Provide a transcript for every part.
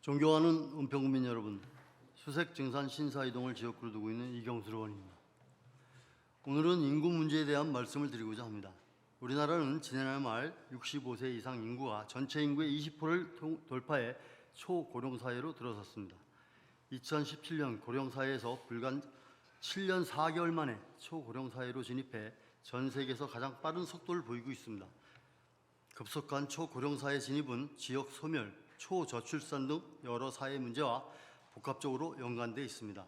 존경하는 은평구민 여러분, 수색 증산 신사 이동을 지역구로 두고 있는 이경수 의원입니다. 오늘은 인구 문제에 대한 말씀을 드리고자 합니다. 우리나라는 지난해 말 65세 이상 인구가 전체 인구의 20%를 돌파해 초고령 사회로 들어섰습니다. 2017년 고령 사회에서 불과 7년 4개월 만에 초고령 사회로 진입해 전 세계에서 가장 빠른 속도를 보이고 있습니다. 급속한 초고령 사회 진입은 지역 소멸, 초저출산 등 여러 사회 문제와 복합적으로 연관되어 있습니다.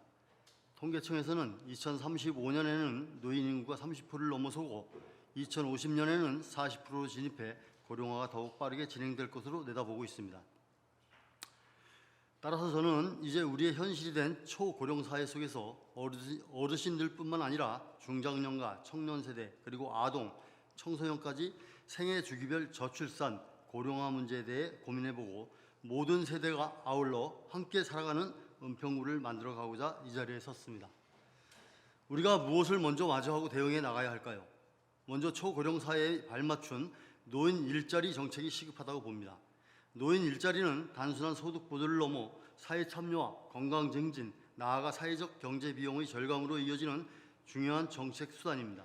통계청에서는 2035년에는 노인 인구가 30%를 넘어서고 2050년에는 40%로 진입해 고령화가 더욱 빠르게 진행될 것으로 내다보고 있습니다. 따라서 저는 이제 우리의 현실이 된 초고령 사회 속에서 어르신들뿐만 아니라 중장년과 청년 세대 그리고 아동, 청소년까지 생애 주기별 저출산, 고령화 문제에 대해 고민해보고 모든 세대가 아울러 함께 살아가는 은평구를 만들어가고자 이 자리에 섰습니다. 우리가 무엇을 먼저 마주하고 대응해 나가야 할까요? 먼저 초고령 사회에 발맞춘 노인 일자리 정책이 시급하다고 봅니다. 노인 일자리는 단순한 소득 보조를 넘어 사회 참여와 건강 증진, 나아가 사회적 경제 비용의 절감으로 이어지는 중요한 정책 수단입니다.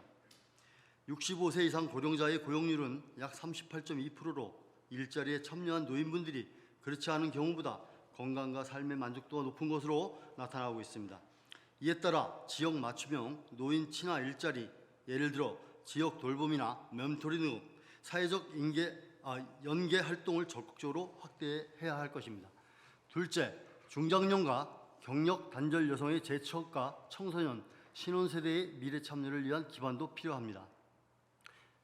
65세 이상 고령자의 고용률은 약 38.2%로 일자리에 참여한 노인분들이 그렇지 않은 경우보다 건강과 삶의 만족도가 높은 것으로 나타나고 있습니다. 이에 따라 지역 맞춤형 노인 친화 일자리, 예를 들어 지역 돌봄이나 멘토링 등 사회적 연계 활동을 적극적으로 확대해야 할 것입니다. 둘째, 중장년과 경력 단절 여성의 재취업과 청소년, 신혼세대의 미래 참여를 위한 기반도 필요합니다.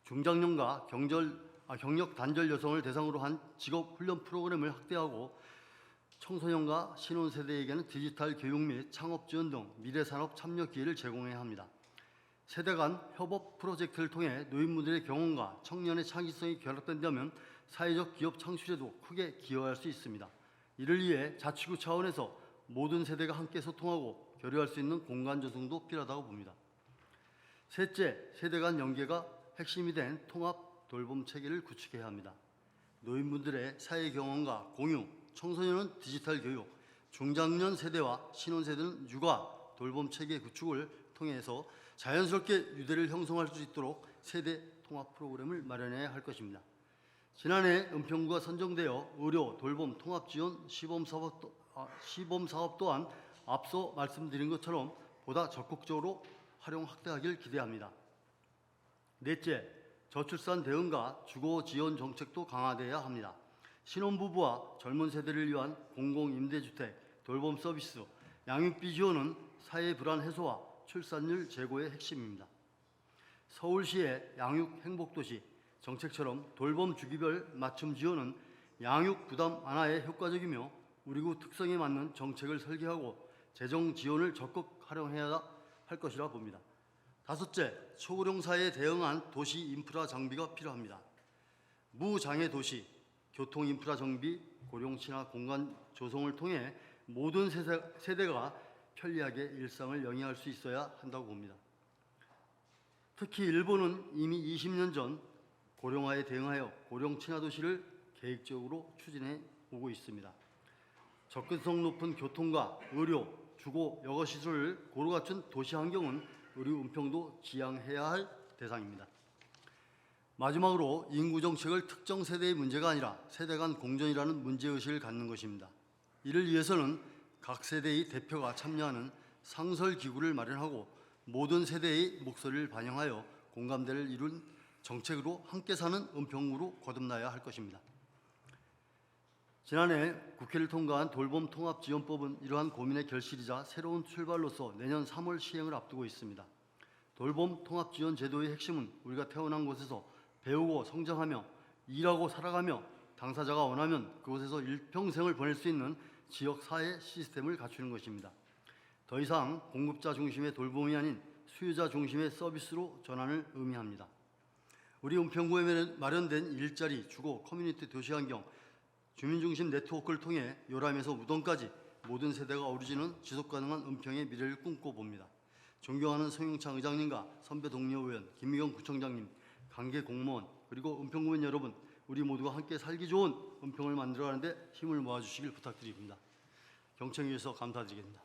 중장년과 경력 단절 여성을 대상으로 한 직업 훈련 프로그램을 확대하고 청소년과 신혼세대에게는 디지털 교육 및 창업 지원 등 미래산업 참여 기회를 제공해야 합니다. 세대 간 협업 프로젝트를 통해 노인분들의 경험과 청년의 창의성이 결합된다면 사회적 기업 창출에도 크게 기여할 수 있습니다. 이를 위해 자치구 차원에서 모든 세대가 함께 소통하고 교류할 수 있는 공간 조성도 필요하다고 봅니다. 셋째, 세대 간 연계가 핵심이 된 통합 돌봄 체계를 구축해야 합니다. 노인분들의 사회 경험과 공유, 청소년은 디지털 교육, 중장년 세대와 신혼세대는 육아 돌봄 체계 구축을 통해서 자연스럽게 유대를 형성할 수 있도록 세대 통합 프로그램을 마련해야 할 것입니다. 지난해 은평구가 선정되어 의료 돌봄 통합 지원 시범 사업 또한 앞서 말씀드린 것처럼 보다 적극적으로 활용 확대하길 기대합니다. 넷째, 저출산 대응과 주거 지원 정책도 강화되어야 합니다. 신혼부부와 젊은 세대를 위한 공공임대주택, 돌봄 서비스, 양육비 지원은 사회 불안 해소와 출산율 제고의 핵심입니다. 서울시의 양육 행복도시 정책처럼 돌봄 주기별 맞춤 지원은 양육 부담 완화에 효과적이며 우리구 특성에 맞는 정책을 설계하고 재정 지원을 적극 활용해야 할 것이라 봅니다. 다섯째, 초고령 사회에 대응한 도시 인프라 장비가 필요합니다. 무장애 도시, 교통 인프라 정비, 고령 친화 공간 조성을 통해 모든 세대가 편리하게 일상을 영위할 수 있어야 한다고 봅니다. 특히 일본은 이미 20년 전 고령화에 대응하여 고령 친화 도시를 계획적으로 추진해 오고 있습니다. 접근성 높은 교통과 의료, 주거, 여가 시설을 고루 갖춘 도시 환경은 우리 은평도 지향해야 할 대상입니다. 마지막으로 인구 정책을 특정 세대의 문제가 아니라 세대 간 공존이라는 문제의식을 갖는 것입니다. 이를 위해서는 각 세대의 대표가 참여하는 상설기구를 마련하고 모든 세대의 목소리를 반영하여 공감대를 이룬 정책으로 함께 사는 은평구로 거듭나야 할 것입니다. 지난해 국회를 통과한 돌봄통합지원법은 이러한 고민의 결실이자 새로운 출발로서 내년 3월 시행을 앞두고 있습니다. 돌봄통합지원 제도의 핵심은 우리가 태어난 곳에서 배우고 성장하며 일하고 살아가며 당사자가 원하면 그곳에서 일평생을 보낼 수 있는 지역사회 시스템을 갖추는 것입니다. 더 이상 공급자 중심의 돌봄이 아닌 수요자 중심의 서비스로 전환을 의미합니다. 우리 은평구에 마련된 일자리, 주거, 커뮤니티 도시환경, 주민중심 네트워크를 통해 요람에서 우동까지 모든 세대가 어우러지는 지속가능한 은평의 미래를 꿈꿔봅니다. 존경하는 성용창 의장님과 선배 동료 의원, 김미경 구청장님, 관계 공무원, 그리고 은평구민 여러분, 우리 모두가 함께 살기 좋은 은평을 만들어가는데 힘을 모아주시길 부탁드립니다. 경청해 주셔서 감사드리겠습니다.